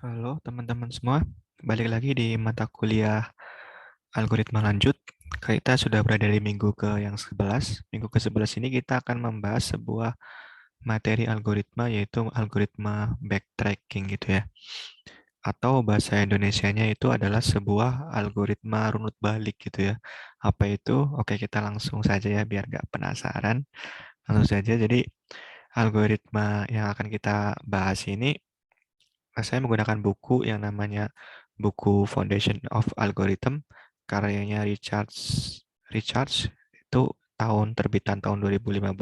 Halo teman-teman semua, balik lagi di mata kuliah algoritma lanjut. Kita sudah berada di minggu ke yang 11. Minggu ke-11 ini kita akan membahas sebuah materi algoritma yaitu algoritma backtracking gitu ya. Atau bahasa Indonesianya itu adalah sebuah algoritma runut balik gitu ya. Apa itu? Oke, kita langsung saja ya biar nggak penasaran. Langsung saja, jadi algoritma yang akan kita bahas ini saya menggunakan buku yang namanya buku Foundation of Algorithm karyanya Richards itu terbitan tahun 2015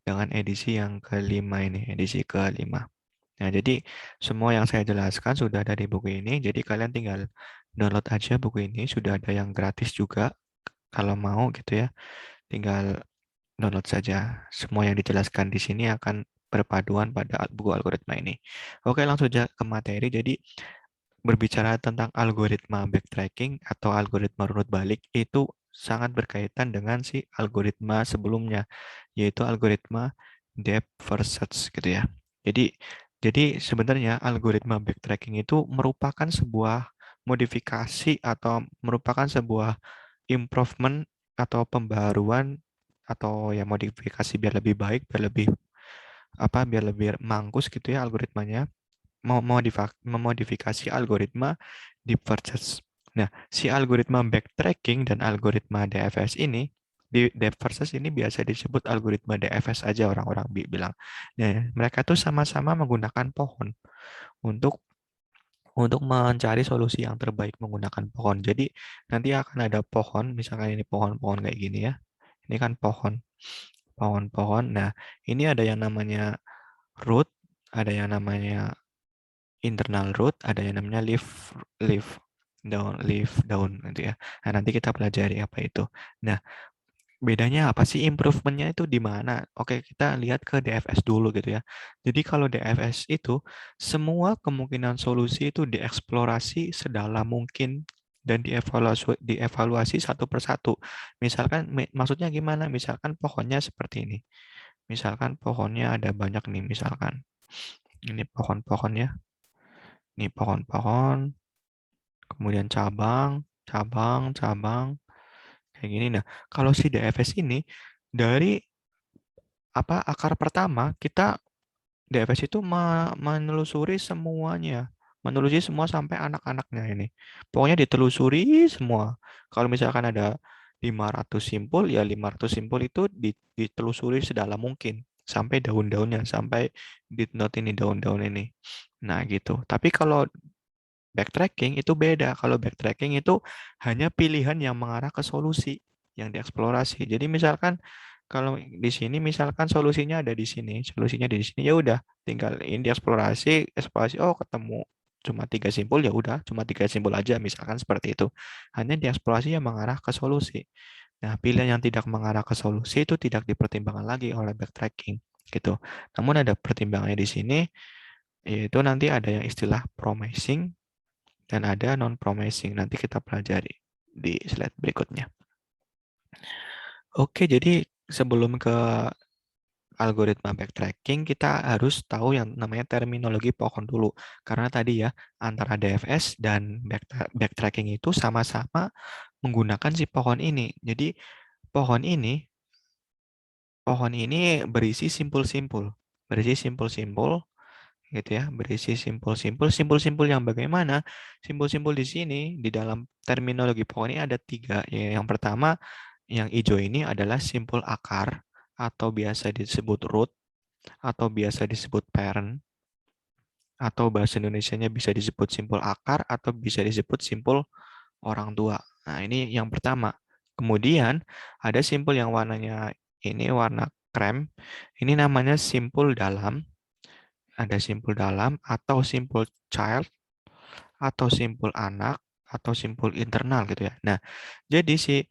dengan edisi yang kelima ini, edisi kelima. Nah, jadi semua yang saya jelaskan sudah ada di buku ini, jadi kalian tinggal download aja buku ini, sudah ada yang gratis juga kalau mau gitu ya. Tinggal download saja. Semua yang dijelaskan di sini akan berpaduan pada buku algoritma ini. Oke, langsung saja ke materi. Jadi, berbicara tentang algoritma backtracking atau algoritma runut balik itu sangat berkaitan dengan si algoritma sebelumnya, yaitu algoritma depth first search gitu ya. Jadi sebenarnya algoritma backtracking itu merupakan sebuah modifikasi atau merupakan sebuah improvement atau pembaruan atau ya modifikasi biar lebih baik, biar lebih mangkus gitu ya algoritmanya, memodifikasi algoritma deep first. Nah, si algoritma backtracking dan algoritma DFS ini, di deep first ini biasa disebut algoritma DFS aja orang-orang bilang. Nah, mereka tuh sama-sama menggunakan pohon untuk mencari solusi yang terbaik menggunakan pohon. Jadi nanti akan ada pohon, misalkan ini pohon-pohon kayak gini ya. Ini kan pohon-pohon. Nah, ini ada yang namanya root, ada yang namanya internal root, ada yang namanya leaf down gitu ya. Nah, nanti kita pelajari apa itu. Nah, bedanya apa sih, improvementnya itu di mana? Oke, kita lihat ke DFS dulu gitu ya. Jadi kalau DFS itu semua kemungkinan solusi itu dieksplorasi sedalam mungkin dan dievaluasi satu persatu. Misalkan maksudnya gimana? Misalkan pohonnya seperti ini. Misalkan pohonnya ada banyak nih, misalkan ini pohon-pohon ya. Ini pohon-pohon, kemudian cabang, cabang, cabang, kayak gini. Nah, kalau si DFS ini dari akar pertama, kita DFS itu menelusuri semuanya, menelusuri semua sampai anak-anaknya ini. Pokoknya ditelusuri semua. Kalau misalkan ada 500 simpul, ya 500 simpul itu ditelusuri sedalam mungkin sampai daun-daunnya, sampai di note ini daun-daun ini. Nah, gitu. Tapi kalau backtracking itu beda. Kalau backtracking itu hanya pilihan yang mengarah ke solusi yang dieksplorasi. Jadi misalkan kalau di sini misalkan solusinya ada di sini, solusinya di sini, ya udah tinggal ini dieksplorasi, eksplorasi, oh ketemu cuma 3 simpul, ya udah cuma 3 simpul aja, misalkan seperti itu. Hanya dieksplorasi yang mengarah ke solusi. Nah, pilihan yang tidak mengarah ke solusi itu tidak dipertimbangkan lagi oleh backtracking gitu. Namun ada pertimbangannya di sini, yaitu nanti ada yang istilah promising dan ada non-promising. Nanti kita pelajari di slide berikutnya. Oke, jadi sebelum ke algoritma backtracking, kita harus tahu yang namanya terminologi pohon dulu. Karena tadi ya, antara DFS dan backtracking itu sama-sama menggunakan si pohon ini. Jadi pohon ini pohon ini berisi simpul-simpul. Berisi simpul-simpul gitu ya, berisi simpul-simpul. Simpul-simpul yang bagaimana? Simpul-simpul di sini di dalam terminologi pohon ini ada 3. Ya, yang pertama, yang hijau ini adalah simpul akar atau biasa disebut root atau biasa disebut parent atau bahasa Indonesianya bisa disebut simpul akar atau bisa disebut simpul orang tua. Nah, ini yang pertama. Kemudian ada simpul yang warnanya ini warna krem. Ini namanya simpul dalam. Ada simpul dalam atau simpul child atau simpul anak atau simpul internal gitu ya. Nah, jadi si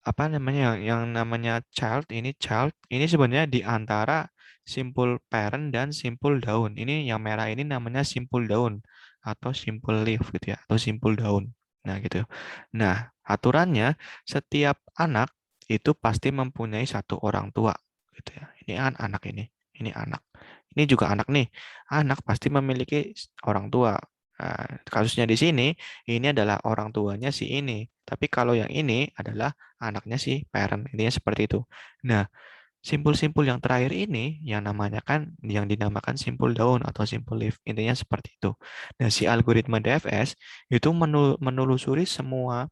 apa namanya yang namanya child ini sebenarnya di antara simpul parent dan simpul daun. Ini yang merah ini namanya simpul daun atau simpul leaf gitu ya, atau simpul daun. Nah, gitu. Nah, aturannya setiap anak itu pasti mempunyai satu orang tua gitu ya. Ini kan anak ini. ini anak. Ini juga anak nih. Anak pasti memiliki orang tua. Nah, kasusnya di sini, ini adalah orang tuanya si ini. Tapi kalau yang ini adalah anaknya si parent. Intinya seperti itu. Nah, simpul-simpul yang terakhir ini yang namanya kan yang dinamakan simpul daun atau simpul leaf. Intinya seperti itu. Nah, si algoritma DFS itu menelusuri semua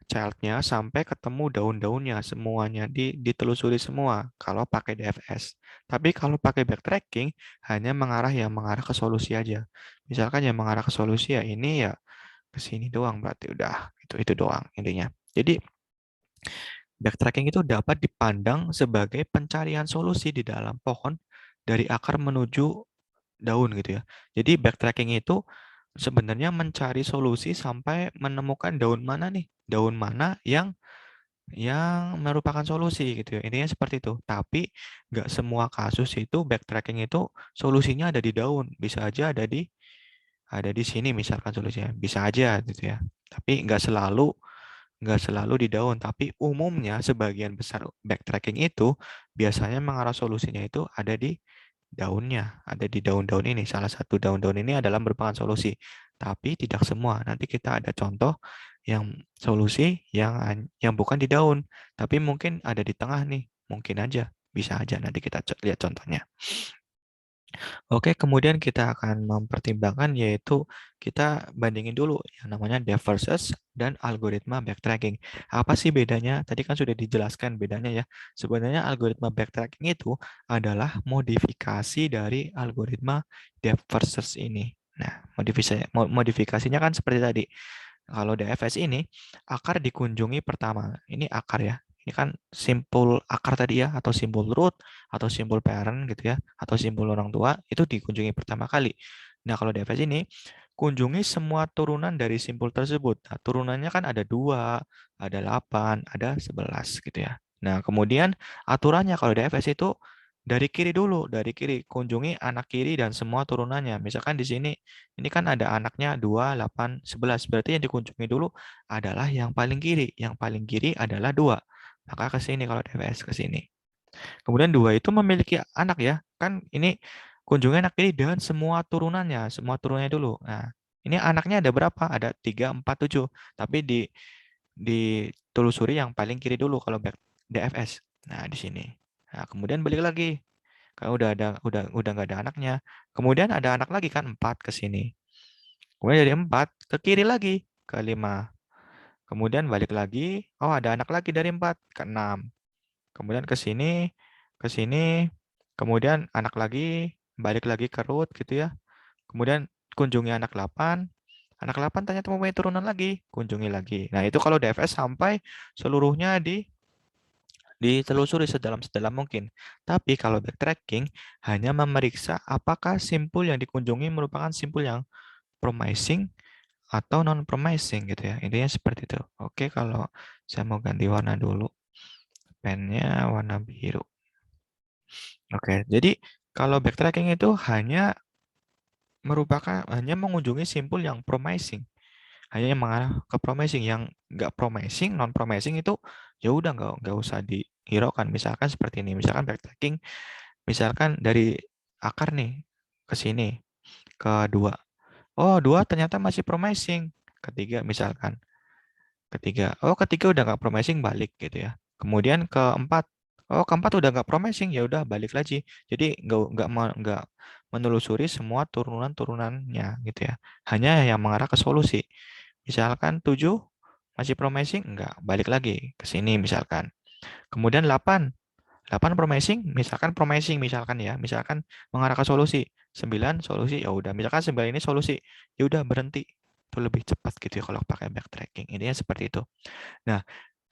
child-nya sampai ketemu daun-daunnya semuanya ditelusuri semua kalau pakai DFS. Tapi kalau pakai backtracking hanya mengarah ke solusi aja. Misalkan yang mengarah ke solusi ya ini ya ke sini doang berarti udah itu doang intinya. Jadi backtracking itu dapat dipandang sebagai pencarian solusi di dalam pohon dari akar menuju daun gitu ya. Jadi backtracking itu sebenarnya mencari solusi sampai menemukan daun mana nih, daun mana yang merupakan solusi gitu ya. Intinya seperti itu. Tapi nggak semua kasus itu backtracking itu solusinya ada di daun. Bisa aja ada di sini misalkan solusinya. Bisa aja gitu ya. Tapi nggak selalu di daun, tapi umumnya sebagian besar backtracking itu biasanya mengarah solusinya itu ada di daunnya, ada di daun-daun ini. Salah satu daun-daun ini adalah merupakan solusi, tapi tidak semua. Nanti kita ada contoh yang solusi yang bukan di daun, tapi mungkin ada di tengah nih, mungkin aja, bisa aja. Nanti kita lihat contohnya. Oke, kemudian kita akan mempertimbangkan yaitu kita bandingin dulu yang namanya depth versus dan algoritma backtracking. Apa sih bedanya? Tadi kan sudah dijelaskan bedanya ya. Sebenarnya algoritma backtracking itu adalah modifikasi dari algoritma depth versus ini. Nah, modifikasinya kan seperti tadi. Kalau DFS ini akar dikunjungi pertama. Ini akar ya. Ini kan simpul akar tadi ya, atau simpul root, atau simpul parent gitu ya, atau simpul orang tua, itu dikunjungi pertama kali. Nah, kalau DFS ini, kunjungi semua turunan dari simpul tersebut. Nah, turunannya kan ada 2, ada 8, ada 11 gitu ya. Nah, kemudian aturannya kalau DFS itu dari kiri dulu, dari kiri. Kunjungi anak kiri dan semua turunannya. Misalkan di sini, ini kan ada anaknya 2, 8, 11. Berarti yang dikunjungi dulu adalah yang paling kiri. Yang paling kiri adalah 2. Maka ke sini kalau DFS ke sini. Kemudian 2 itu memiliki anak ya. Kan ini kunjungi anak kiri dan semua turunannya dulu. Nah, ini anaknya ada berapa? Ada 3, 4, 7. Tapi ditelusuri yang paling kiri dulu kalau back DFS. Nah, di sini. Nah, kemudian balik lagi. Kalau udah nggak ada anaknya. Kemudian ada anak lagi kan 4 ke sini. Kemudian dari 4 ke kiri lagi ke 5. Kemudian balik lagi, oh ada anak lagi dari 4 ke 6. Kemudian ke sini, kemudian anak lagi, balik lagi ke root gitu ya. Kemudian kunjungi anak 8. Anak 8 ternyata mempunyai turunan lagi, kunjungi lagi. Nah, itu kalau DFS sampai seluruhnya ditelusuri sedalam-sedalam mungkin. Tapi kalau backtracking hanya memeriksa apakah simpul yang dikunjungi merupakan simpul yang promising atau non promising gitu ya. Intinya seperti itu. Oke, kalau saya mau ganti warna dulu. Pennya warna biru. Oke, jadi kalau backtracking itu hanya mengunjungi simpul yang promising. Hanya yang mengarah ke promising, yang nggak promising, non promising itu ya udah nggak usah dihiraukan. Misalkan seperti ini, misalkan backtracking, misalkan dari akar nih ke sini ke 2. Oh, 2 ternyata masih promising. Ketiga misalkan. Ketiga udah nggak promising balik gitu ya. Kemudian keempat, keempat udah nggak promising ya udah balik lagi. Jadi nggak menelusuri semua turunan-turunannya gitu ya. Hanya yang mengarah ke solusi. Misalkan 7 masih promising nggak balik lagi ke sini misalkan. Kemudian 8 promising misalkan ya. Misalkan mengarah ke solusi. 9 solusi ya udah. Misalkan 9 ini solusi. Ya udah berhenti. Itu lebih cepat gitu ya kalau pakai backtracking. Intinya seperti itu. Nah,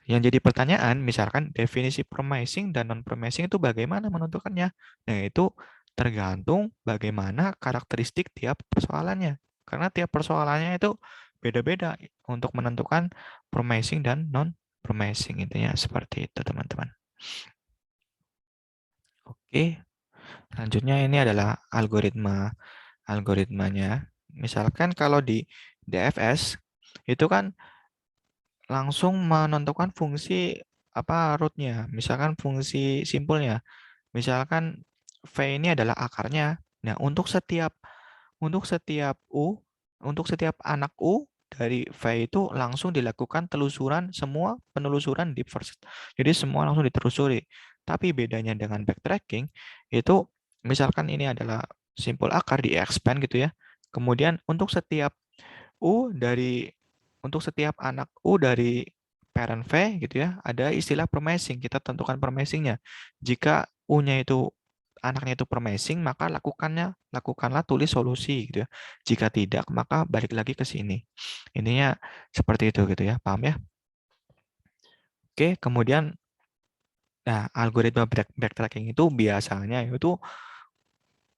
yang jadi pertanyaan, misalkan definisi promising dan non-promising itu bagaimana menentukannya? Nah, itu tergantung bagaimana karakteristik tiap persoalannya. Karena tiap persoalannya itu beda-beda untuk menentukan promising dan non-promising. Intinya seperti itu, teman-teman. Oke, selanjutnya ini adalah algoritmanya. Misalkan kalau di DFS, itu kan langsung menentukan fungsi apa rootnya, misalkan fungsi simpulnya, misalkan V ini adalah akarnya. Nah, untuk setiap anak U dari V itu langsung dilakukan telusuran, semua penelusuran di first. Jadi semua langsung ditelusuri. Tapi bedanya dengan backtracking itu misalkan ini adalah simpul akar di expand gitu ya. Kemudian U dari untuk setiap anak U dari parent V gitu ya, ada istilah permesing. Kita tentukan permesingnya. Jika U-nya itu anaknya itu permesing, maka lakukanlah tulis solusi gitu ya. Jika tidak, maka balik lagi ke sini. Intinya seperti itu gitu ya, paham ya? Oke, kemudian nah algoritma backtracking itu biasanya itu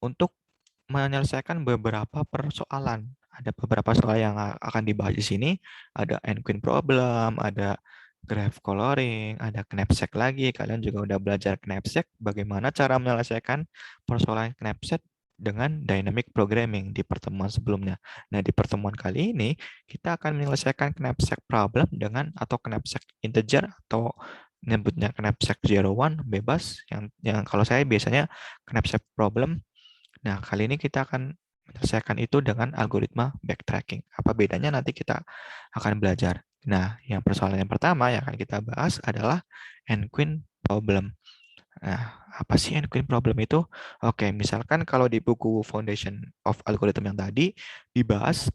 untuk menyelesaikan beberapa persoalan. Ada beberapa soal yang akan dibahas di sini. Ada N-Queen problem, ada graph coloring, ada knapsack lagi. Kalian juga udah belajar knapsack, bagaimana cara menyelesaikan persoalan knapsack dengan dynamic programming di pertemuan sebelumnya. Nah, di pertemuan kali ini, kita akan menyelesaikan knapsack problem dengan atau knapsack integer atau nyebutnya knapsack 01 bebas yang kalau saya biasanya knapsack problem. Nah, kali ini kita akan menyelesaikan itu dengan algoritma backtracking. Apa bedanya nanti kita akan belajar. Nah, yang persoalan yang pertama yang akan kita bahas adalah N-Queen problem. Nah, apa sih N-Queen problem itu? Oke, misalkan kalau di buku Foundation of Algorithm yang tadi dibahas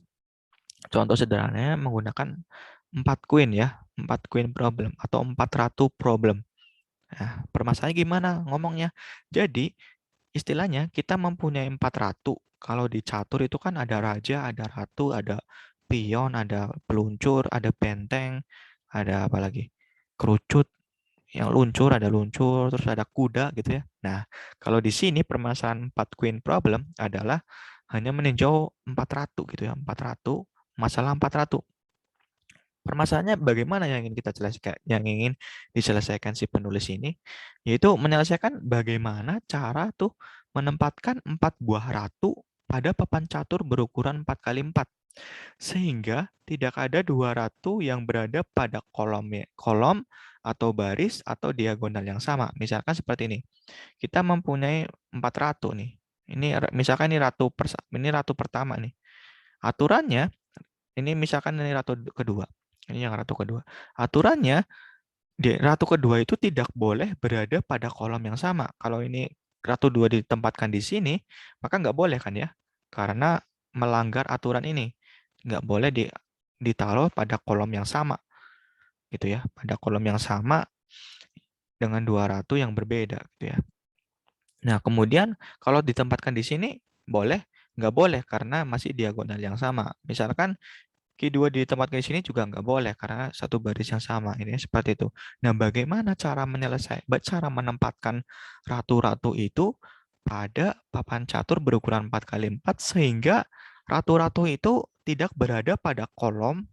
contoh sederhananya menggunakan 4 queen ya, 4 queen problem atau 4 ratu problem. Nah, permasalahannya gimana ngomongnya? Jadi, istilahnya kita mempunyai 4 ratu. Kalau di catur itu kan ada raja, ada ratu, ada pion, ada peluncur, ada benteng, ada apa lagi? Kerucut, yang luncur, ada luncur, terus ada kuda gitu ya. Nah, kalau di sini permasalahan 4 queen problem adalah hanya meninjau 4 ratu gitu ya, 4 ratu, masalah 4 ratu. Permasalahannya bagaimana yang ingin kita jelaskan, yang ingin diselesaikan si penulis ini, yaitu menyelesaikan bagaimana cara tuh menempatkan 4 buah ratu pada papan catur berukuran 4 kali 4 sehingga tidak ada 2 ratu yang berada pada kolom atau baris atau diagonal yang sama. Misalkan seperti ini. Kita mempunyai 4 ratu nih. Misalkan ini ratu pertama nih. Aturannya ini misalkan ini ratu kedua. Ini yang ratu kedua. Aturannya di ratu kedua itu tidak boleh berada pada kolom yang sama. Kalau ini ratu dua ditempatkan di sini, maka nggak boleh kan ya? Karena melanggar aturan ini. Nggak boleh ditaruh pada kolom yang sama. Gitu ya. Pada kolom yang sama dengan dua ratu yang berbeda. Gitu ya. Nah, kemudian kalau ditempatkan di sini, boleh? Nggak boleh karena masih diagonal yang sama. Misalkan Q2 ditempatkan di sini juga nggak boleh karena satu baris yang sama. Ini seperti itu. Nah, bagaimana cara menempatkan ratu-ratu itu pada papan catur berukuran 4 kali 4 sehingga ratu-ratu itu tidak berada pada kolom,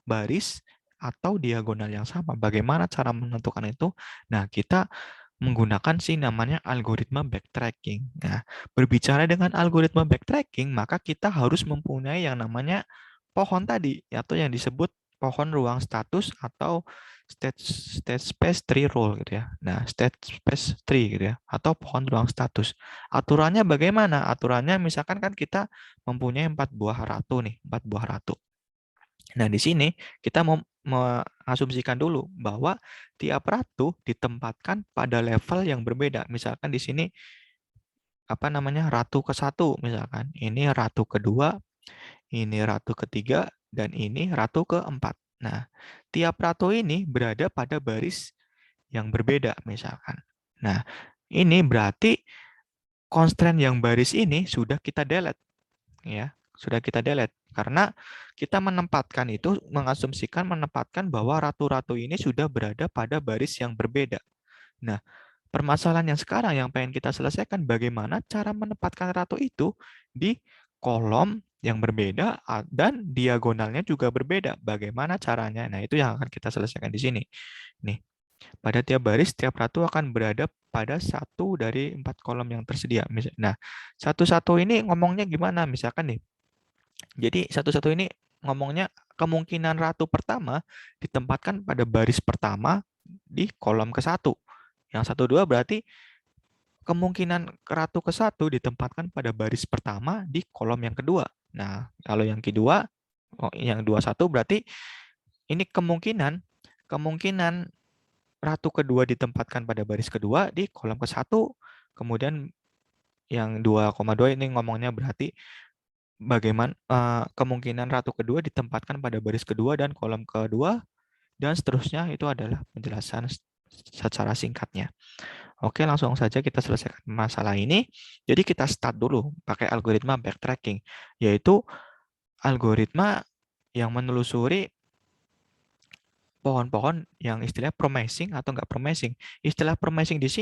baris, atau diagonal yang sama. Bagaimana cara menentukan itu? Nah, kita menggunakan namanya algoritma backtracking. Nah, berbicara dengan algoritma backtracking, maka kita harus mempunyai yang namanya pohon tadi, atau yang disebut pohon ruang status atau state space tree rule gitu ya. Nah, state space tree gitu ya, atau pohon ruang status. Aturannya bagaimana? Aturannya misalkan kan kita mempunyai 4 buah ratu nih, 4 buah ratu. Nah, di sini kita mau mengasumsikan dulu bahwa tiap ratu ditempatkan pada level yang berbeda. Misalkan di sini apa namanya ratu ke-1 misalkan. Ini ratu kedua, ini ratu ketiga, dan ini ratu keempat. Nah, tiap ratu ini berada pada baris yang berbeda misalkan. Nah, ini berarti constraint yang baris ini sudah kita delete ya, sudah kita delete karena kita menempatkan bahwa ratu-ratu ini sudah berada pada baris yang berbeda. Nah, permasalahan yang sekarang yang pengen kita selesaikan bagaimana cara menempatkan ratu itu di kolom yang berbeda dan diagonalnya juga berbeda. Bagaimana caranya? Nah, itu yang akan kita selesaikan di sini. Nih, pada tiap baris, tiap ratu akan berada pada satu dari 4 kolom yang tersedia. Nah, satu-satu ini ngomongnya gimana? Misalkan nih, jadi satu-satu ini ngomongnya kemungkinan ratu pertama ditempatkan pada baris pertama di kolom ke-1. Yang 1, 2 berarti kemungkinan ratu ke-1 ditempatkan pada baris pertama di kolom yang kedua. Nah, kalau yang kedua, yang 21 berarti ini kemungkinan ratu kedua ditempatkan pada baris kedua di kolom ke-1. Kemudian yang 2,2 ini ngomongnya berarti bagaimana kemungkinan ratu kedua ditempatkan pada baris kedua dan kolom kedua, dan seterusnya. Itu adalah penjelasan secara singkatnya. Oke, langsung saja kita selesaikan masalah ini. Jadi kita start dulu pakai algoritma backtracking, yaitu algoritma yang menelusuri pohon-pohon yang istilahnya promising atau enggak promising. Istilah promising di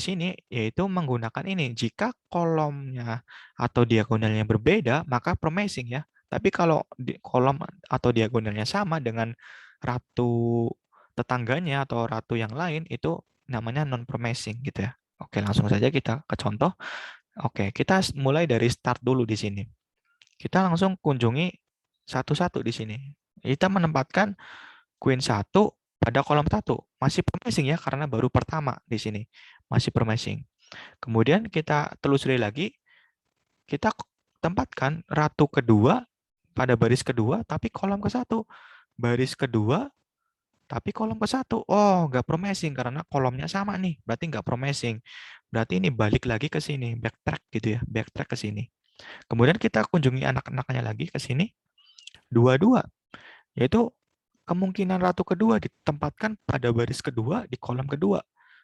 sini yaitu menggunakan ini. Jika kolomnya atau diagonalnya berbeda, maka promising ya. Tapi kalau di kolom atau diagonalnya sama dengan ratu tetangganya atau ratu yang lain, itu namanya non promising gitu ya. Oke, langsung saja kita ke contoh. Oke, kita mulai dari start dulu di sini. Kita langsung kunjungi satu-satu di sini. Kita menempatkan Queen 1 pada kolom 1. Masih promising ya, karena baru pertama di sini. Masih promising. Kemudian kita telusuri lagi, kita tempatkan ratu kedua pada baris kedua, tapi kolom ke-1. Baris kedua, tapi kolom ke-1. Oh, nggak promising, karena kolomnya sama nih. Berarti nggak promising. Berarti ini balik lagi ke sini, backtrack gitu ya, backtrack ke sini. Kemudian kita kunjungi anak-anaknya lagi ke sini, dua-dua, yaitu kemungkinan ratu kedua ditempatkan pada baris kedua di kolom kedua.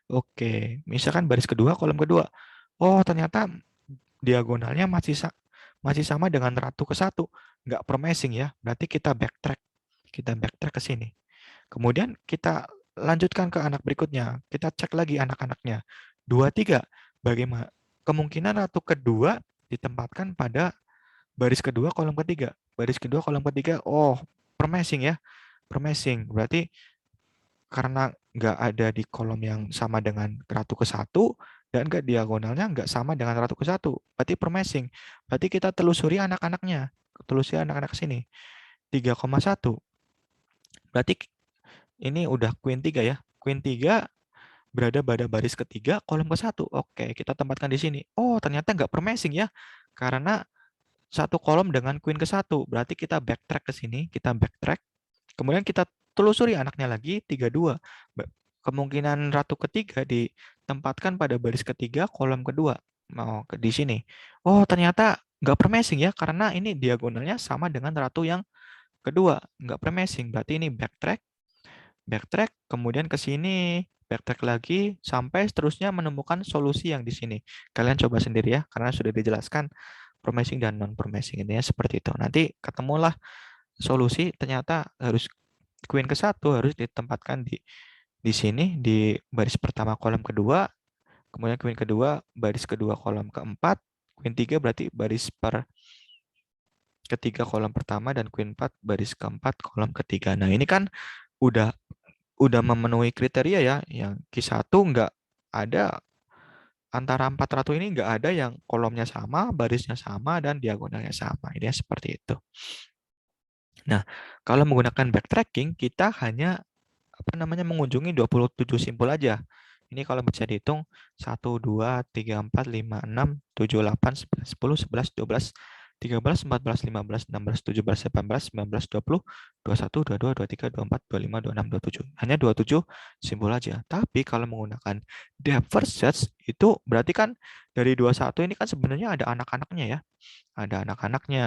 Oke, misalkan baris kedua, kolom kedua. Oh, ternyata diagonalnya masih sama dengan ratu ke-1. Nggak promising ya, berarti kita backtrack. Kita backtrack ke sini. Kemudian kita lanjutkan ke anak berikutnya. Kita cek lagi anak-anaknya. 2, 3. Bagaimana? Kemungkinan ratu kedua ditempatkan pada baris kedua, kolom ketiga. Baris kedua, kolom ketiga. Oh, promising ya. Promising. Berarti karena nggak ada di kolom yang sama dengan ratu ke-1 dan nggak diagonalnya nggak sama dengan ratu ke-1. Berarti promising. Berarti kita telusuri anak-anaknya. Telusuri anak-anak sini. 3,1. Berarti ini udah Queen 3 ya. Queen 3 berada pada baris ketiga, kolom ke-1. Oke, kita tempatkan di sini. Oh, ternyata nggak promising ya. Karena satu kolom dengan Queen ke-1. Berarti kita backtrack ke sini. Kita backtrack. Kemudian kita telusuri anaknya lagi, 32. Kemungkinan ratu ketiga ditempatkan pada baris ketiga, kolom kedua. Mau di sini. Oh, ternyata nggak promising ya, karena ini diagonalnya sama dengan ratu yang kedua. Nggak promising, berarti ini backtrack, backtrack, kemudian ke sini, backtrack lagi, sampai seterusnya menemukan solusi yang di sini. Kalian coba sendiri ya, karena sudah dijelaskan promising dan non-promising. Intinya seperti itu. Nanti ketemulah solusi, ternyata harus Queen ke-1 harus ditempatkan di sini, di baris pertama kolom kedua, kemudian Queen kedua baris kedua kolom keempat, Queen 3 berarti baris ketiga kolom pertama, dan Queen 4 baris keempat kolom ketiga. Nah, ini kan udah memenuhi kriteria ya. Yang Q1 nggak ada, antara 4 ratu ini nggak ada yang kolomnya sama, barisnya sama, dan diagonalnya sama. Ini seperti itu. Nah, kalau menggunakan backtracking, kita hanya mengunjungi 27 simpul aja. Ini kalau bisa dihitung 1, 2, 3, 4, 5, 6, 7, 8, 9, 10, 11, 12, 13, 14, 15, 16, 17, 18, 19, 20, 21, 22, 23, 24, 25, 26, 27. Hanya 27 simpul aja. Tapi kalau menggunakan depth first search, itu berarti kan dari 21 ini kan sebenarnya ada anak-anaknya ya. Ada anak-anaknya.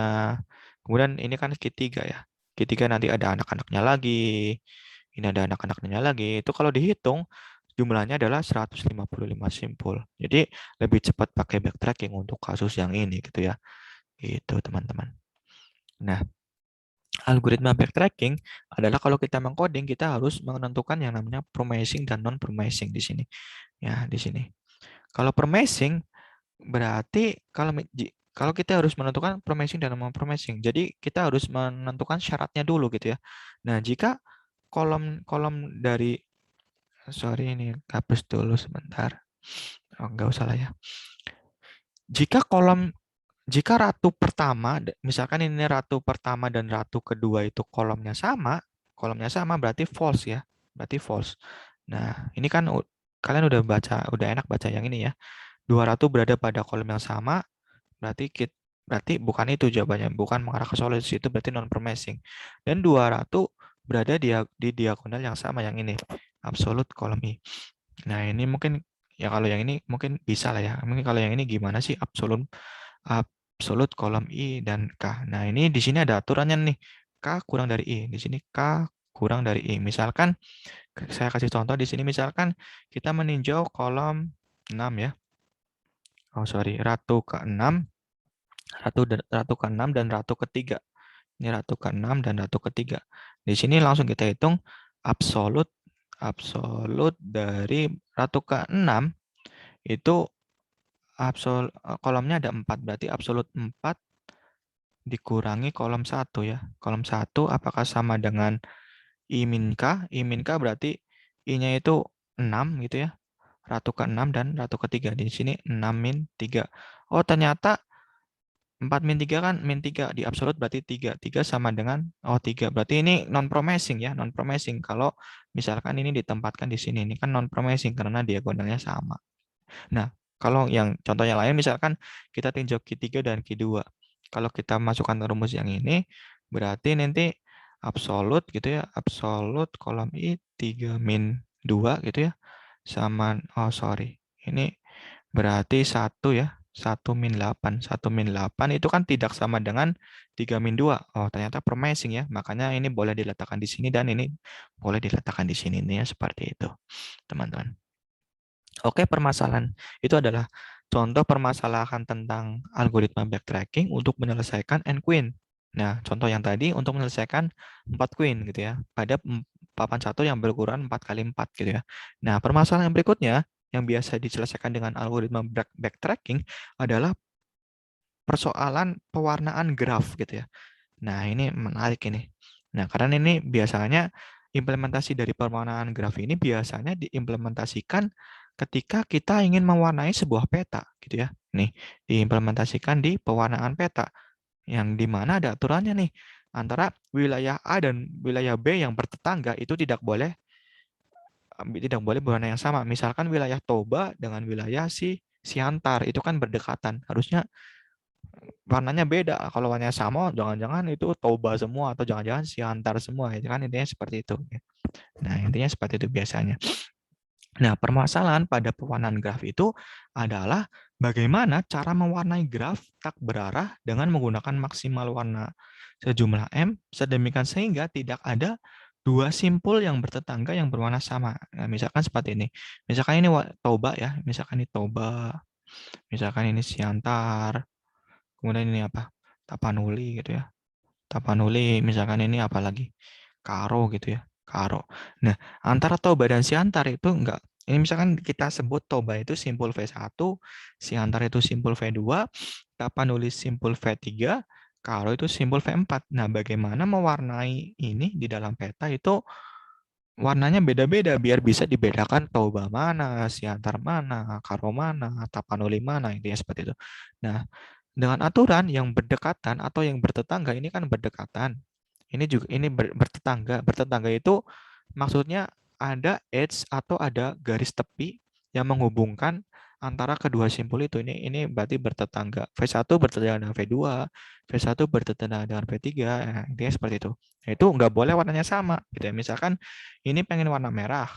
Kemudian ini kan Q3 ya. Q3 nanti ada anak-anaknya lagi. Ini ada anak-anaknya lagi. Itu kalau dihitung jumlahnya adalah 155 simpul. Jadi lebih cepat pakai backtracking untuk kasus yang ini gitu ya. Gitu teman-teman. Nah, algoritma backtracking adalah kalau kita mengcoding, kita harus menentukan yang namanya promising dan non promising di sini. Ya, di sini. Kalau promising berarti kalau kita harus menentukan promising dan non promising. Jadi kita harus menentukan syaratnya dulu gitu ya. Nah, jika kolom dari sorry ini hapus dulu sebentar. Oh, nggak usah lah ya. Jika ratu pertama, misalkan ini ratu pertama dan ratu kedua itu kolomnya sama berarti false ya. Berarti false. Nah, ini kan kalian udah enak baca yang ini ya. Dua ratu berada pada kolom yang sama, berarti bukan itu jawabannya, bukan mengarah ke solusi, itu berarti non promising. Dan dua ratu berada di diagonal yang sama, yang ini absolut kolom I. Nah, ini mungkin ya, kalau yang ini mungkin bisa lah ya. Mungkin kalau yang ini gimana sih absolut kolom I dan K. Nah, ini di sini ada aturannya nih. K kurang dari I. Di sini K kurang dari I. Misalkan saya kasih contoh di sini, misalkan kita meninjau kolom 6 ya. Oh, sorry, ratu ke-6, ratu ke-6 dan ratu ketiga. Ini ratu ke-6 dan ratu ketiga. Di sini langsung kita hitung absolut absolut dari ratu ke-6 itu kolomnya ada 4, berarti absolut 4 dikurangi kolom 1 ya. Kolom 1 apakah sama dengan I min K? I min K berarti I-nya itu 6 gitu ya. Ratu ke-6 dan ratu ketiga. Di sini 6 min 3. Oh, ternyata 4 min 3 kan min 3. Di absolut berarti 3. 3 sama dengan, 3. Berarti ini non promising ya. Non promising. Kalau misalkan ini ditempatkan di sini. Ini kan non promising karena diagonalnya sama. Nah, kalau yang contohnya lain, misalkan kita tinjau Q3 dan Q2. Kalau kita masukkan rumus yang ini, berarti nanti absolut gitu ya, absolut kolom I 3 min 2 gitu ya, sama, ini berarti 1 ya, 1 min 8. 1 min 8 itu kan tidak sama dengan 3 min 2. Oh, ternyata promising ya, makanya ini boleh diletakkan di sini dan ini boleh diletakkan di sini nih ya, seperti itu, teman-teman. Oke, permasalahan itu adalah contoh permasalahan tentang algoritma backtracking untuk menyelesaikan n queen. Nah, contoh yang tadi untuk menyelesaikan 4 queen gitu ya, pada papan satu yang berukuran 4 kali 4 gitu ya. Nah, permasalahan yang berikutnya yang biasa diselesaikan dengan algoritma backtracking adalah persoalan pewarnaan graf gitu ya. Nah, ini menarik ini. Nah, karena ini biasanya implementasi dari pewarnaan graf ini biasanya diimplementasikan ketika kita ingin mewarnai sebuah peta, gitu ya. Nih, diimplementasikan di pewarnaan peta, yang dimana ada aturannya nih, antara wilayah A dan wilayah B yang bertetangga itu tidak boleh berwarna yang sama. Misalkan wilayah Toba dengan wilayah Siantar itu kan berdekatan, harusnya warnanya beda. Kalau warnanya sama, jangan-jangan itu Toba semua atau jangan-jangan Siantar semua. Itu kan intinya seperti itu. Nah, intinya seperti itu biasanya. Nah, permasalahan pada pewarnaan graf itu adalah bagaimana cara mewarnai graf tak berarah dengan menggunakan maksimal warna sejumlah M, sedemikian sehingga tidak ada dua simpul yang bertetangga yang berwarna sama. Nah, misalkan seperti ini. Misalkan ini Toba ya, misalkan ini Toba, misalkan ini Siantar, kemudian ini apa? Tapanuli gitu ya. Tapanuli, misalkan ini apa lagi? Karo gitu ya. Karo. Nah, antara Toba dan Siantar itu enggak. Ini misalkan kita sebut Toba itu simpul V1, Siantar itu simpul V2, Tapanuli simpul V3, Karo itu simpul V4. Nah, bagaimana mewarnai ini di dalam peta itu warnanya beda-beda biar bisa dibedakan Toba mana, Siantar mana, Karo mana, Tapanuli mana, intinya seperti itu. Nah, dengan aturan yang berdekatan atau yang bertetangga, ini kan berdekatan. Ini juga ini bertetangga. Bertetangga itu maksudnya ada edge atau ada garis tepi yang menghubungkan antara kedua simpul itu. Ini berarti bertetangga. V1 bertetangga dengan V2, V1 bertetangga dengan V3. Nah, intinya seperti itu. Nah, itu nggak boleh warnanya sama. Gitu ya. Misalkan ini pengen warna merah,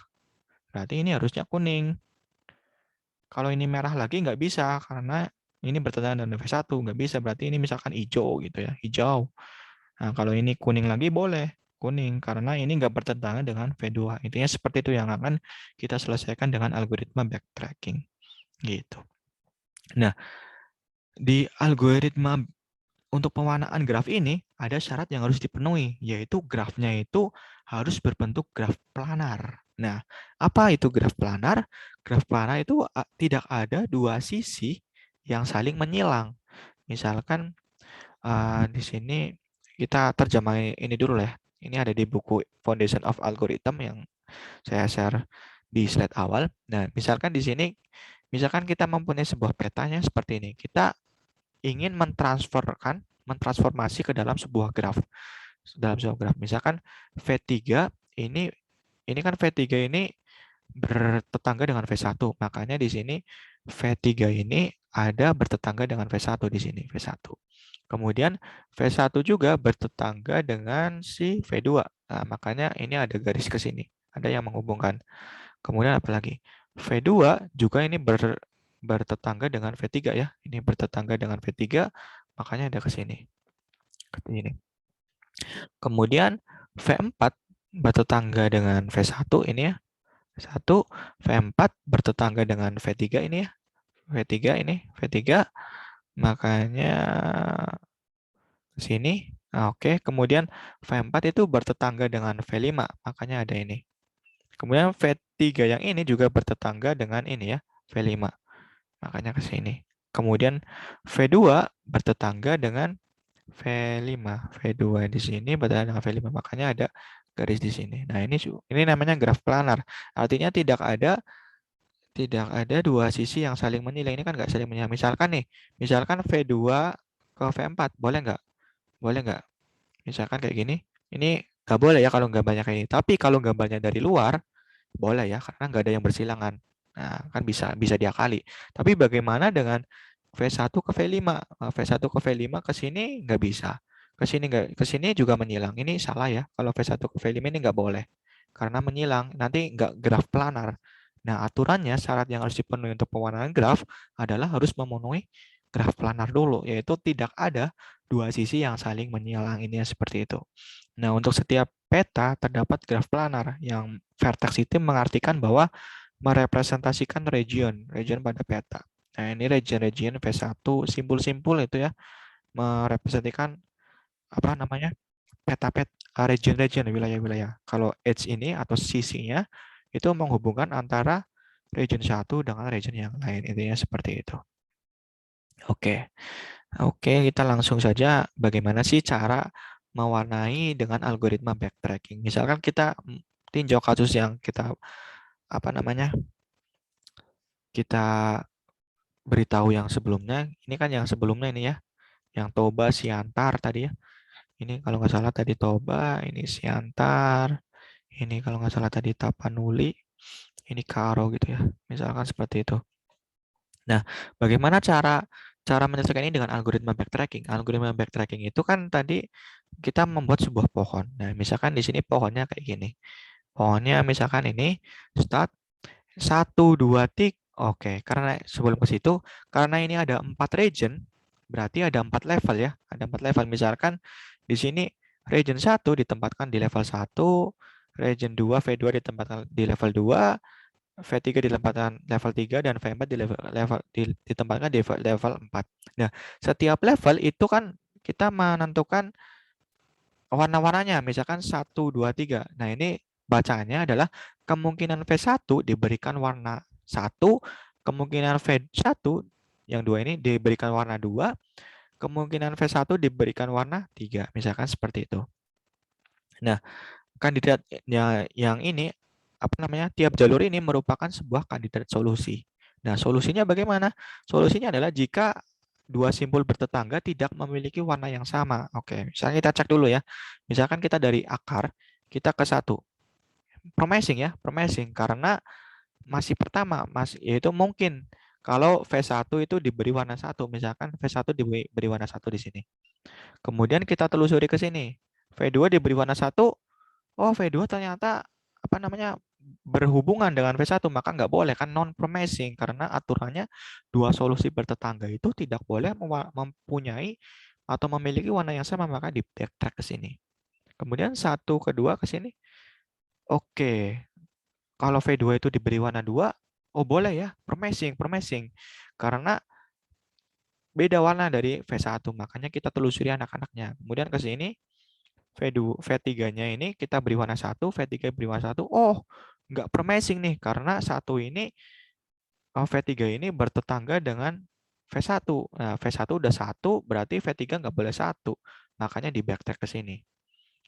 berarti ini harusnya kuning. Kalau ini merah lagi nggak bisa karena ini bertetangga dengan V1, nggak bisa. Berarti ini misalkan hijau gitu ya, hijau. Nah, kalau ini kuning lagi boleh kuning karena ini nggak bertentangan dengan V2. Intinya seperti itu yang akan kita selesaikan dengan algoritma backtracking gitu. Nah, di algoritma untuk pewarnaan graf ini ada syarat yang harus dipenuhi, yaitu grafnya itu harus berbentuk graf planar. Nah, apa itu graf planar? Graf planar itu tidak ada dua sisi yang saling menyilang. Misalkan di sini kita terjemah ini dulu ya. Ini ada di buku Foundation of Algorithm yang saya share di slide awal. Nah, misalkan di sini, misalkan kita mempunyai sebuah petanya seperti ini. Kita ingin mentransformasi ke dalam sebuah graf. Dalam sebuah graf. Misalkan V3 ini kan V3 ini bertetangga dengan V1. Makanya di sini V3 ini ada bertetangga dengan V1 di sini, V1. Kemudian V1 juga bertetangga dengan si V2. Nah, makanya ini ada garis ke sini, ada yang menghubungkan. Kemudian apalagi? V2 juga ini bertetangga dengan V3 ya. Ini bertetangga dengan V3, makanya ada ke sini. Ke sini. Kemudian V4 bertetangga dengan V1 ini ya. V1, V4 bertetangga dengan V3 ini ya. V3 ini, V3. Makanya ke sini. Nah, oke, kemudian V4 itu bertetangga dengan V5, makanya ada ini. Kemudian V3 yang ini juga bertetangga dengan ini ya, V5. Makanya ke sini. Kemudian V2 bertetangga dengan V5. V2 di sini bertetangga dengan V5, makanya ada garis di sini. Nah, ini namanya graf planar. Artinya tidak ada dua sisi yang saling menilai. Ini kan nggak saling menilai. Misalkan V2 ke V4, boleh nggak? Boleh nggak? Misalkan kayak gini, ini nggak boleh ya kalau gambarnya kayak ini. Tapi kalau gambarnya dari luar, boleh ya, karena nggak ada yang bersilangan. Nah, kan bisa bisa diakali. Tapi bagaimana dengan V1 ke V5? V1 ke V5 ke sini nggak bisa. Ke sini juga menyilang. Ini salah ya. Kalau V1 ke V5 ini nggak boleh. Karena menyilang, nanti nggak graf planar. Nah, aturannya syarat yang harus dipenuhi untuk pewarnaan graf adalah harus memenuhi graf planar dulu, yaitu tidak ada dua sisi yang saling menyilang. Ini seperti itu. Nah, untuk setiap peta terdapat graf planar yang vertex itu mengartikan bahwa merepresentasikan region pada peta. Nah, ini region-region V1, simpul-simpul itu ya, merepresentasikan apa namanya? Peta-peta region-region wilayah-wilayah. Kalau edge ini atau sisinya itu menghubungkan antara region satu dengan region yang lain. Intinya seperti itu. Oke. Oke, kita langsung saja bagaimana sih cara mewarnai dengan algoritma backtracking. Misalkan kita tinjau kasus yang kita apa namanya? Kita beritahu yang sebelumnya. Ini kan yang sebelumnya ini ya, yang Toba Siantar tadi ya. Ini kalau nggak salah tadi Toba, ini Siantar, ini kalau nggak salah tadi Tapanuli, ini Karo gitu ya. Misalkan seperti itu. Nah, bagaimana cara cara menyelesaikan ini dengan algoritma backtracking? Algoritma backtracking itu kan tadi kita membuat sebuah pohon. Nah, misalkan di sini pohonnya kayak gini. Pohonnya misalkan ini start 1, 2, 3. Oke, karena sebelum ke situ, karena ini ada 4 region, berarti ada 4 level ya. Ada 4 level. Misalkan di sini region 1 ditempatkan di level 1, region 2, V2 ditempatkan di level 2, V3 ditempatkan level 3 dan V4 ditempatkan di level 4. Nah, setiap level itu kan kita menentukan warna-warnanya, misalkan 1, 2, 3. Nah, ini bacaannya adalah kemungkinan V1 diberikan warna 1, kemungkinan V1 yang 2 ini diberikan warna 2, kemungkinan V1 diberikan warna 3. Misalkan seperti itu. Nah, kandidatnya yang ini apa namanya? Tiap jalur ini merupakan sebuah kandidat solusi. Nah, solusinya bagaimana? Solusinya adalah jika dua simpul bertetangga tidak memiliki warna yang sama. Oke, misalnya kita cek dulu ya. Misalkan kita dari akar, kita ke satu. Promising ya, promising. Karena masih pertama, yaitu mungkin kalau V1 itu diberi warna 1. Misalkan V1 diberi warna 1 di sini. Kemudian kita telusuri ke sini. V2 diberi warna 1. Oh, V2 ternyata apa namanya berhubungan dengan V1, maka nggak boleh kan non promising karena aturannya dua solusi bertetangga itu tidak boleh mempunyai atau memiliki warna yang sama, maka di backtrack ke sini. Kemudian satu kedua ke sini. Oke. Kalau V2 itu diberi warna 2, oh boleh ya, promising, promising. Karena beda warna dari V1, makanya kita telusuri anak-anaknya. Kemudian ke sini V2, V3-nya ini kita beri warna 1, V3 beri warna 1. Oh, nggak promising nih, karena satu ini, V3 ini bertetangga dengan V1. Nah, V1 udah 1, berarti V3 nggak boleh 1. Makanya di backtrack ke sini.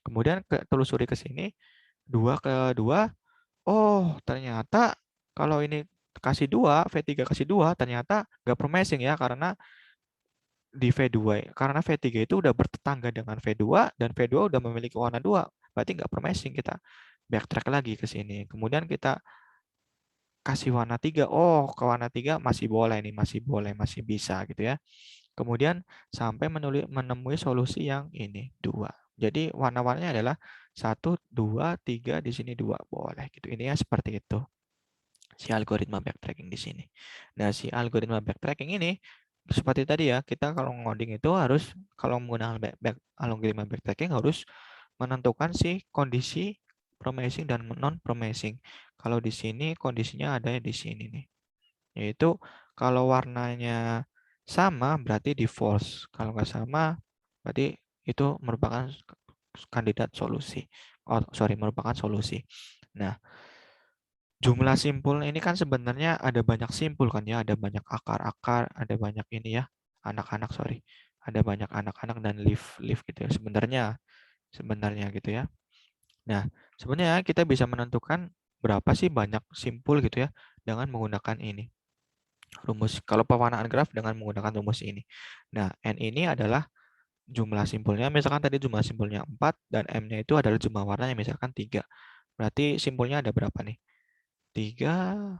Kemudian telusuri ke sini, 2 ke 2. Oh, ternyata kalau ini kasih 2, V3 kasih 2, ternyata nggak promising ya, karena di V2. Karena V3 itu udah bertetangga dengan V2 dan V2 udah memiliki warna 2. Berarti nggak promising, kita backtrack lagi ke sini. Kemudian kita kasih warna 3. Oh, ke warna 3 masih boleh nih, masih boleh, masih bisa gitu ya. Kemudian sampai menemui solusi yang ini 2. Jadi warna-warnanya adalah 1, 2, 3, di sini 2 boleh gitu. Ini ya seperti itu. Si algoritma backtracking di sini. Nah, si algoritma backtracking ini seperti tadi ya, kita kalau ngoding itu harus kalau menggunakan algoritma backtracking harus menentukan si kondisi promising dan non promising. Kalau di sini kondisinya ada di sini nih. Yaitu kalau warnanya sama berarti di false. Kalau nggak sama berarti itu merupakan kandidat solusi. Oh, sorry, merupakan solusi. Nah, jumlah simpul ini kan sebenarnya ada banyak simpul kan ya, ada banyak akar-akar, ada banyak ini ya, anak-anak sorry, ada banyak anak-anak dan leaf gitu ya. Sebenarnya gitu ya. Nah, sebenarnya kita bisa menentukan berapa sih banyak simpul gitu ya dengan menggunakan ini rumus. Kalau pewarnaan graf dengan menggunakan rumus ini. Nah, n ini adalah jumlah simpulnya, misalkan tadi jumlah simpulnya 4 dan m-nya itu adalah jumlah warnanya misalkan 3. Berarti simpulnya ada berapa nih? 3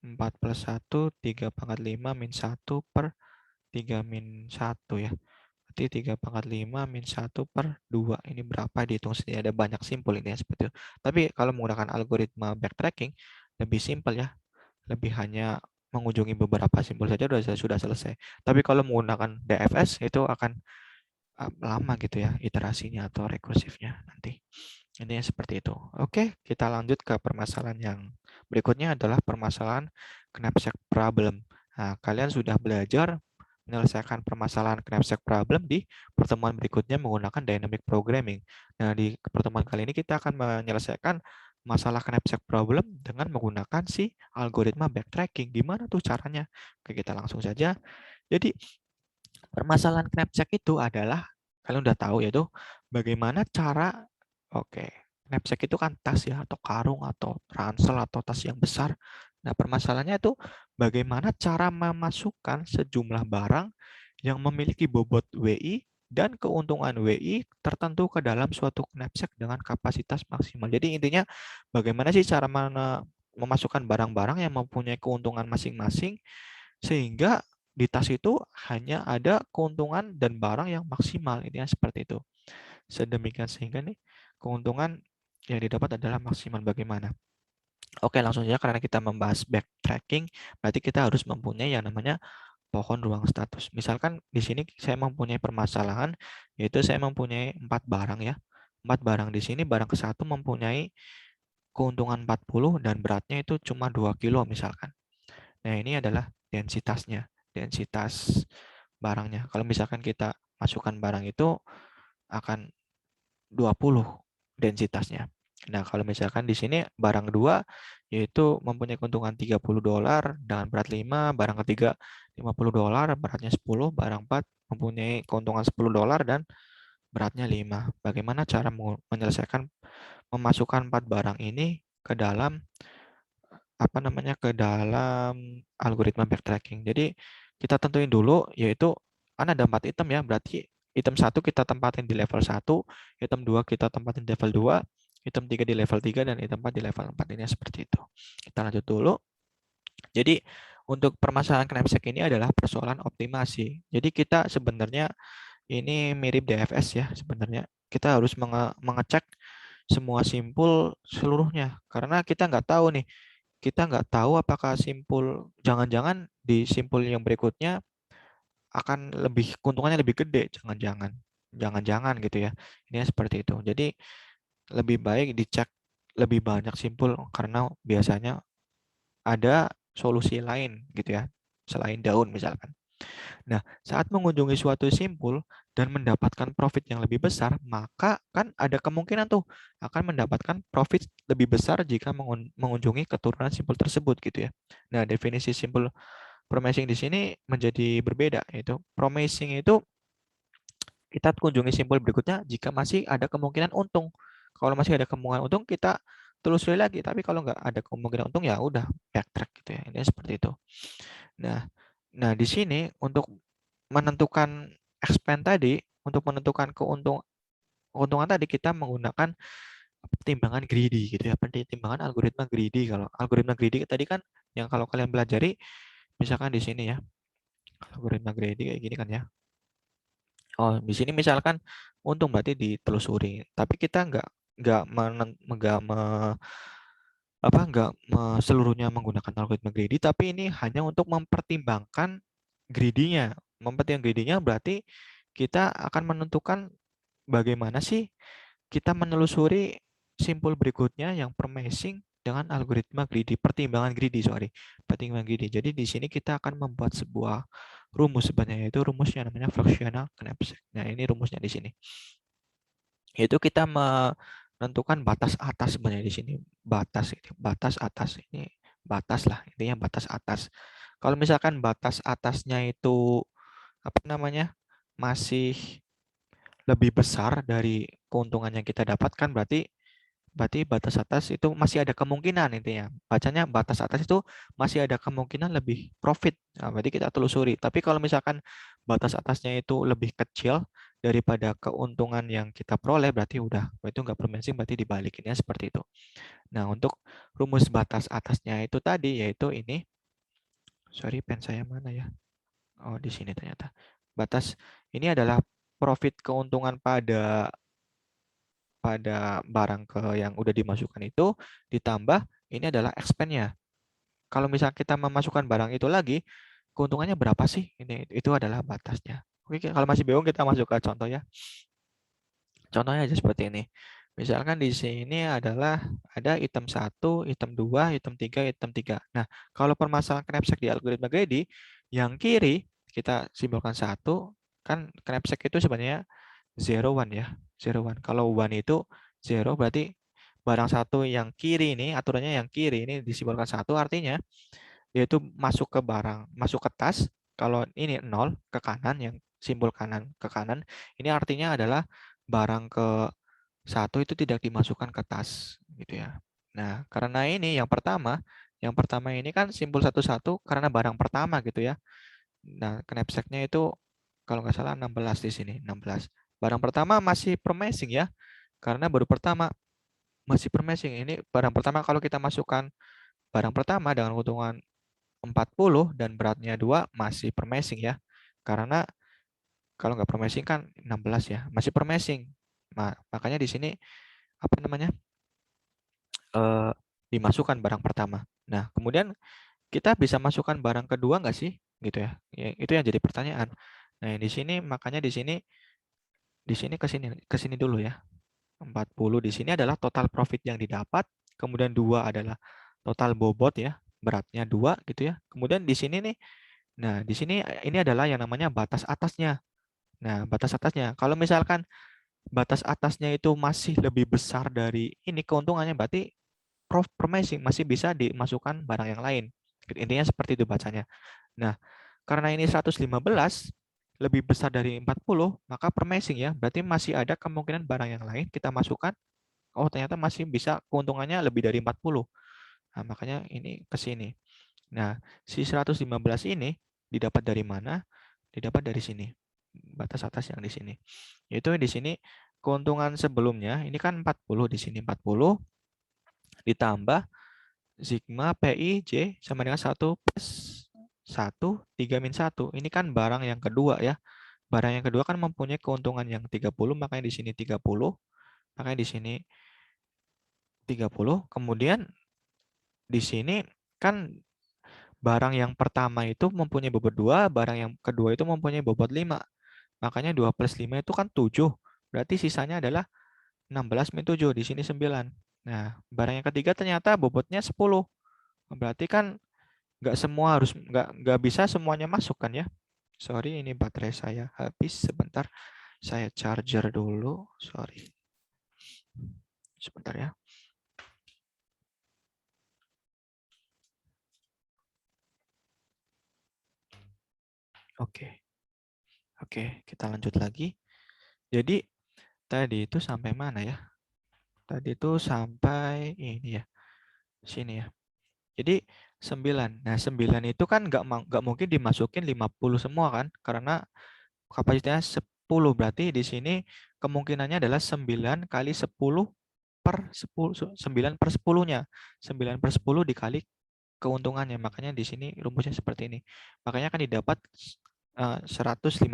4 plus 1, 3 pangkat 5 min 1 per 3 min 1 ya. Berarti 3 pangkat 5 min 1 per 2. Ini berapa dihitung sendiri. Ada banyak simpul ini ya, seperti itu. Tapi kalau menggunakan algoritma backtracking, lebih simpel ya. Lebih hanya mengunjungi beberapa simpul saja sudah selesai. Tapi kalau menggunakan DFS itu akan lama gitu ya iterasinya atau rekursifnya nanti. Ini seperti itu. Oke, kita lanjut ke permasalahan yang berikutnya adalah permasalahan knapsack problem. Nah, kalian sudah belajar menyelesaikan permasalahan knapsack problem di pertemuan berikutnya menggunakan dynamic programming. Nah, di pertemuan kali ini kita akan menyelesaikan masalah knapsack problem dengan menggunakan si algoritma backtracking. Gimana tuh caranya? Oke, kita langsung saja. Jadi, permasalahan knapsack itu adalah kalian udah tahu yaitu bagaimana cara knapsack itu kan tas ya atau karung atau ransel atau tas yang besar. Nah, permasalahannya itu bagaimana cara memasukkan sejumlah barang yang memiliki bobot WI dan keuntungan WI tertentu ke dalam suatu knapsack dengan kapasitas maksimal. Jadi intinya bagaimana sih cara memasukkan barang-barang yang mempunyai keuntungan masing-masing sehingga di tas itu hanya ada keuntungan dan barang yang maksimal. Ini seperti itu. Sedemikian sehingga nih keuntungan yang didapat adalah maksimal bagaimana. Oke, langsung saja karena kita membahas backtracking, berarti kita harus mempunyai yang namanya pohon ruang status. Misalkan di sini saya mempunyai permasalahan, yaitu saya mempunyai 4 barang ya. 4 barang di sini, barang ke satu mempunyai keuntungan 40 dan beratnya itu cuma 2 kilo misalkan. Nah, ini adalah densitasnya, densitas barangnya. Kalau misalkan kita masukkan barang itu akan 20 densitasnya. Nah, kalau misalkan di sini barang kedua yaitu mempunyai keuntungan $30 dengan berat 5, barang ketiga $50, beratnya 10, barang 4 mempunyai keuntungan $10 dan beratnya 5. Bagaimana cara menyelesaikan memasukkan 4 barang ini ke dalam ke dalam algoritma backtracking. Jadi kita tentuin dulu yaitu kan ada 4 item ya, berarti item 1 kita tempatin di level 1, item 2 kita tempatin di level 2, item 3 di level 3 dan item 4 di level 4. Ini seperti itu. Kita lanjut dulu. Jadi untuk permasalahan knapsack ini adalah persoalan optimasi. Jadi kita sebenarnya ini mirip DFS ya sebenarnya. Kita harus mengecek semua simpul seluruhnya karena kita nggak tahu nih, kita nggak tahu apakah simpul jangan-jangan di simpul yang berikutnya akan lebih keuntungannya lebih gede, jangan-jangan gitu ya. Ini seperti itu. Jadi lebih baik dicek lebih banyak simpul karena biasanya ada solusi lain gitu ya selain daun misalkan. Nah, saat mengunjungi suatu simpul dan mendapatkan profit yang lebih besar, maka kan ada kemungkinan tuh akan mendapatkan profit lebih besar jika mengunjungi keturunan simpul tersebut gitu ya. Nah, definisi simpul promising di sini menjadi berbeda, yaitu promising itu kita kunjungi simpul berikutnya jika masih ada kemungkinan untung. Kalau masih ada kemungkinan untung, kita telusuri lagi. Tapi kalau nggak ada kemungkinan untung, ya udah backtrack gitu ya. Ini seperti itu. Nah, di sini untuk menentukan expand tadi, untuk menentukan keuntungan tadi kita menggunakan pertimbangan greedy gitu ya. Pertimbangan algoritma greedy. Kalau algoritma greedy tadi kan Yang kalau kalian pelajari, misalkan di sini ya, algoritma Grady kayak gini kan ya. Oh, di sini misalkan untung berarti ditelusuri, tapi kita nggak seluruhnya menggunakan algoritma greedy, tapi ini hanya untuk mempertimbangkan greedy-nya. Mempertimbangkan greedy-nya berarti kita akan menentukan bagaimana sih kita menelusuri simpul berikutnya yang promising dengan algoritma greedy, pertimbangan greedy, sorry, pertimbangan greedy. Jadi di sini kita akan membuat sebuah rumus sebenarnya, yaitu rumusnya namanya fractional knapsack. Nah, ini rumusnya di sini. Yaitu kita menentukan batas atas sebenarnya di sini. Batas atas ini batas lah, intinya batas atas. Kalau misalkan batas atasnya itu apa namanya? Masih lebih besar dari keuntungan yang kita dapatkan, berarti berarti batas atas itu masih ada kemungkinan, intinya bacanya batas atas itu masih ada kemungkinan lebih profit. Nah, berarti kita telusuri. Tapi kalau misalkan batas atasnya itu lebih kecil daripada keuntungan yang kita peroleh, berarti udah itu nggak promising, berarti dibalikinnya seperti itu. Nah, untuk rumus batas atasnya itu tadi yaitu ini, sorry, pen saya mana ya, oh di sini ternyata. Batas ini adalah profit, keuntungan pada barang yang udah dimasukkan itu, ditambah ini adalah expense-nya. Kalau misalnya kita memasukkan barang itu lagi, keuntungannya berapa sih? Ini itu adalah batasnya. Oke, kalau masih bingung kita masuk ke contoh ya. Contohnya aja seperti ini. Misalkan di sini adalah ada item 1, item 2, item 3, item 3. Nah, kalau permasalahan knapsack di algoritma greedy, yang kiri kita simbolkan 1, kan knapsack itu sebenarnya 0, 1 ya. 0, 1. Kalau 1 itu 0, berarti barang satu yang kiri ini, aturannya yang kiri ini disimbolkan 1, artinya yaitu masuk ke barang, masuk ke tas. Kalau ini 0 ke kanan, yang simbol kanan ke kanan, ini artinya adalah barang ke satu itu tidak dimasukkan ke tas gitu ya. Nah, karena ini yang pertama ini kan simbol 1-1 karena barang pertama gitu ya. Nah, knapsack-nya itu kalau nggak salah 16 di sini, 16. Barang pertama masih promising ya, karena baru pertama masih promising. Ini barang pertama kalau kita masukkan barang pertama dengan keuntungan 40 dan beratnya 2 masih promising ya. Karena kalau nggak promising kan 16 ya, masih promising. Makanya di sini apa namanya? Dimasukkan barang pertama. Nah, kemudian kita bisa masukkan barang kedua nggak sih? Gitu ya. Itu yang jadi pertanyaan. Nah, di sini makanya di sini ke sini dulu ya. 40 di sini adalah total profit yang didapat, kemudian 2 adalah total bobot ya, beratnya 2 gitu ya. Kemudian di sini nih, nah di sini ini adalah yang namanya batas atasnya. Nah, batas atasnya. Kalau misalkan batas atasnya itu masih lebih besar dari ini keuntungannya, berarti promising, masih bisa dimasukkan barang yang lain. Intinya seperti itu bacanya. Nah, karena ini 115 lebih besar dari 40, maka promising ya. Berarti masih ada kemungkinan barang yang lain kita masukkan. Oh, ternyata masih bisa keuntungannya lebih dari 40. Nah, makanya ini ke sini. Nah, si 115 ini didapat dari mana? Didapat dari sini. Batas atas yang di sini. Yaitu di sini keuntungan sebelumnya, ini kan 40, di sini 40 ditambah sigma PI J sama dengan 1 plus 1, 3 min 1. Ini kan barang yang kedua ya. Barang yang kedua kan mempunyai keuntungan yang 30, makanya di sini 30, makanya di sini 30. Kemudian di sini kan barang yang pertama itu mempunyai bobot 2, barang yang kedua itu mempunyai bobot 5. Makanya 2 plus 5 itu kan 7. Berarti sisanya adalah 16 min 7, di sini 9. Nah, barang yang ketiga ternyata bobotnya 10. Berarti kan nggak bisa semuanya masuk kan ya. Sorry, ini baterai saya habis, sebentar saya charger dulu, sorry sebentar ya. Oke, kita lanjut lagi. Jadi tadi itu sampai mana ya? Tadi itu sampai ini ya, sini ya. Jadi 9. Nah, 9 itu kan nggak mungkin dimasukin 50 semua kan, karena kapasitasnya 10. Berarti di sini kemungkinannya adalah 9 kali 10 per 10, 9 per 10-nya. 9 per 10 dikali keuntungannya. Makanya di sini rumusnya seperti ini. Makanya akan didapat $115.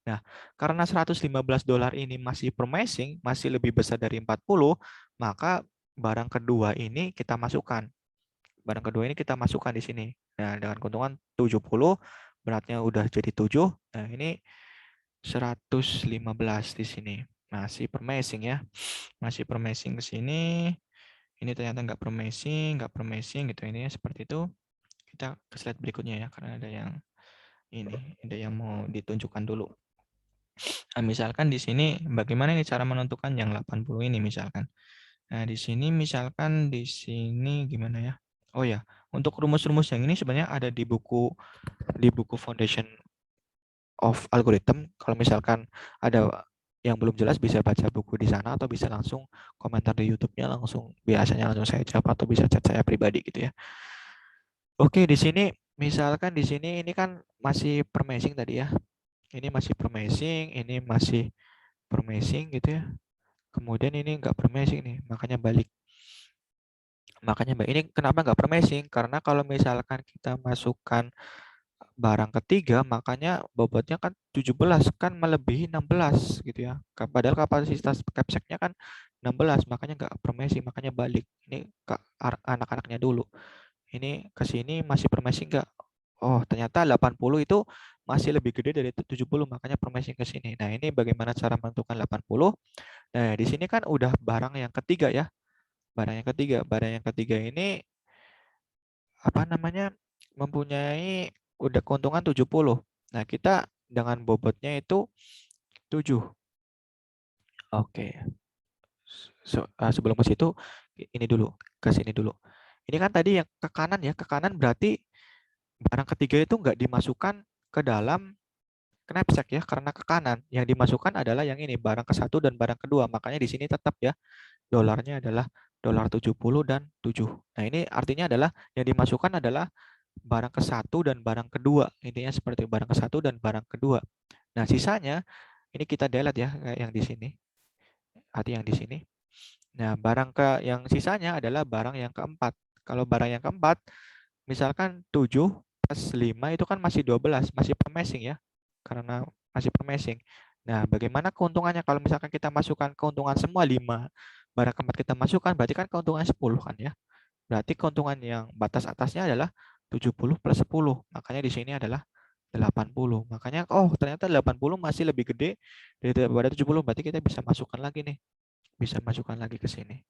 Nah, karena $115 ini masih promising, masih lebih besar dari 40, maka barang kedua ini kita masukkan. Barang kedua ini kita masukkan di sini. Nah, dengan keuntungan 70, beratnya udah jadi 7. Nah, ini 115 di sini. Masih promising ya. Masih promising ke sini. Ini ternyata nggak promising gitu. Ini seperti itu. Kita ke slide berikutnya ya, karena ada yang mau ditunjukkan dulu. Nah, misalkan di sini bagaimana nih cara menentukan yang 80 ini misalkan. Nah, di sini misalkan di sini gimana ya? Oh ya, untuk rumus-rumus yang ini sebenarnya ada di buku Foundation of Algorithm. Kalau misalkan ada yang belum jelas bisa baca buku di sana atau bisa langsung komentar di YouTube-nya, biasanya langsung saya jawab atau bisa chat saya pribadi gitu ya. Oke, di sini misalkan di sini ini kan masih promising tadi ya. Ini masih promising, ini masih promising gitu ya. Kemudian ini enggak promising nih, makanya balik. Ini kenapa enggak promising? Karena kalau misalkan kita masukkan barang ketiga, makanya bobotnya kan 17, kan melebihi 16 gitu ya. Padahal kapasitas capsacknya kan 16, makanya enggak promising, makanya balik. Ini ke anak-anaknya dulu. Ini ke sini masih promising enggak? Oh, ternyata 80 itu masih lebih gede dari 70, makanya promising ke sini. Nah, ini bagaimana cara menentukan 80? Nah, di sini kan udah barang yang ketiga ya. Barang yang ketiga ini apa namanya? Mempunyai udah keuntungan 70. Nah, kita dengan bobotnya itu 7. Oke. Sebelum ke situ ini dulu, ke sini dulu. Ini kan tadi yang ke kanan ya, ke kanan berarti barang ketiga itu enggak dimasukkan ke dalam knapsack ya, karena ke kanan. Yang dimasukkan adalah yang ini, barang ke-1 dan barang kedua. Makanya di sini tetap ya, dolarnya adalah $70 dan 7. Nah, ini artinya adalah yang dimasukkan adalah barang ke-1 dan barang kedua. Intinya seperti barang ke-1 dan barang kedua. Nah, sisanya ini kita delete ya, kayak yang di sini. Arti yang di sini. Nah, yang sisanya adalah barang yang keempat. Kalau barang yang keempat, misalkan 7 plus 5 itu kan masih 12, masih promising ya. Karena masih promising. Nah, bagaimana keuntungannya kalau misalkan kita masukkan keuntungan semua 5, barang keempat kita masukkan, berarti kan keuntungannya 10 kan ya. Berarti keuntungan yang batas atasnya adalah 70 plus 10. Makanya di sini adalah 80. Makanya, oh ternyata 80 masih lebih gede daripada 70. Berarti kita bisa masukkan lagi nih. Bisa masukkan lagi ke sini.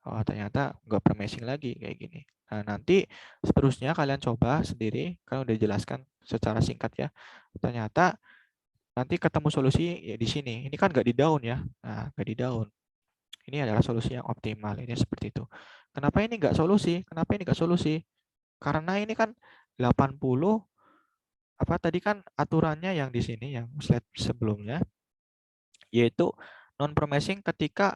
Oh, ternyata nggak promising lagi kayak gini. Nah, nanti seterusnya kalian coba sendiri, kan udah dijelaskan secara singkat ya. Ternyata nanti ketemu solusi ya di sini. Ini kan nggak di daun ya. Nah, nggak di daun. Ini adalah solusi yang optimal. Ini seperti itu. Kenapa ini nggak solusi? Kenapa ini nggak solusi? Karena ini kan 80, apa tadi kan aturannya yang di sini, yang slide sebelumnya, yaitu non-promising ketika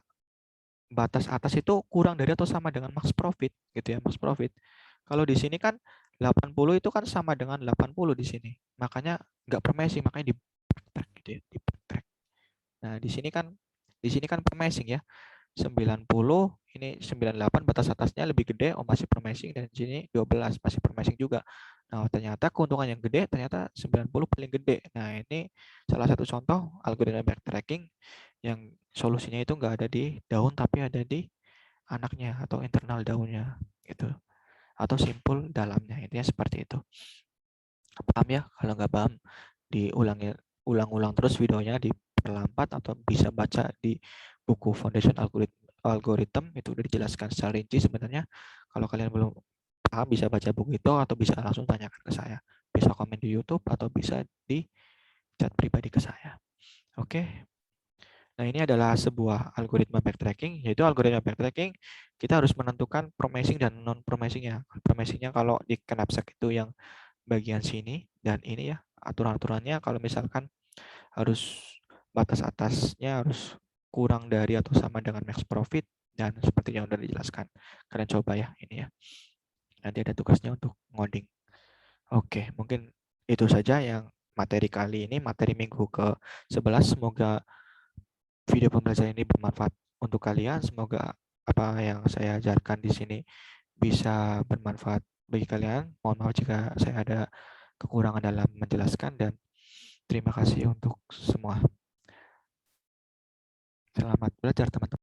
batas atas itu kurang dari atau sama dengan max profit gitu ya, max profit. Kalau di sini kan 80 itu kan sama dengan 80 di sini. Makanya nggak promising, makanya di backtrack gitu ya, di backtrack. Nah, di sini kan promising ya. 90, ini 98 batas atasnya lebih gede, oh masih promising, dan di sini 12 masih promising juga. Nah, ternyata keuntungan yang gede ternyata 90 paling gede. Nah, ini salah satu contoh algoritma backtracking yang solusinya itu nggak ada di daun tapi ada di anaknya atau internal daunnya gitu. Atau simpul dalamnya. Intinya seperti itu. Paham ya? Kalau nggak paham ulang-ulang terus videonya, diperlambat, atau bisa baca di buku Foundation Algorithm, itu udah dijelaskan secara rinci sebenarnya. Kalau kalian belum paham bisa baca buku itu atau bisa langsung tanyakan ke saya. Bisa komen di YouTube atau bisa di chat pribadi ke saya. Oke. Nah, ini adalah sebuah algoritma backtracking, yaitu algoritma backtracking kita harus menentukan promising dan non promisingnya. Promisingnya kalau di knapsack itu yang bagian sini, dan ini ya aturan-aturannya kalau misalkan harus batas atasnya harus kurang dari atau sama dengan max profit, dan seperti yang sudah dijelaskan. Kalian coba ya ini ya. Nanti ada tugasnya untuk ngoding. Oke, mungkin itu saja yang materi kali ini, materi minggu ke-11. Semoga video pembelajaran ini bermanfaat untuk kalian. Semoga apa yang saya ajarkan di sini bisa bermanfaat bagi kalian. Mohon maaf jika saya ada kekurangan dalam menjelaskan dan terima kasih untuk semua. Selamat belajar teman-teman.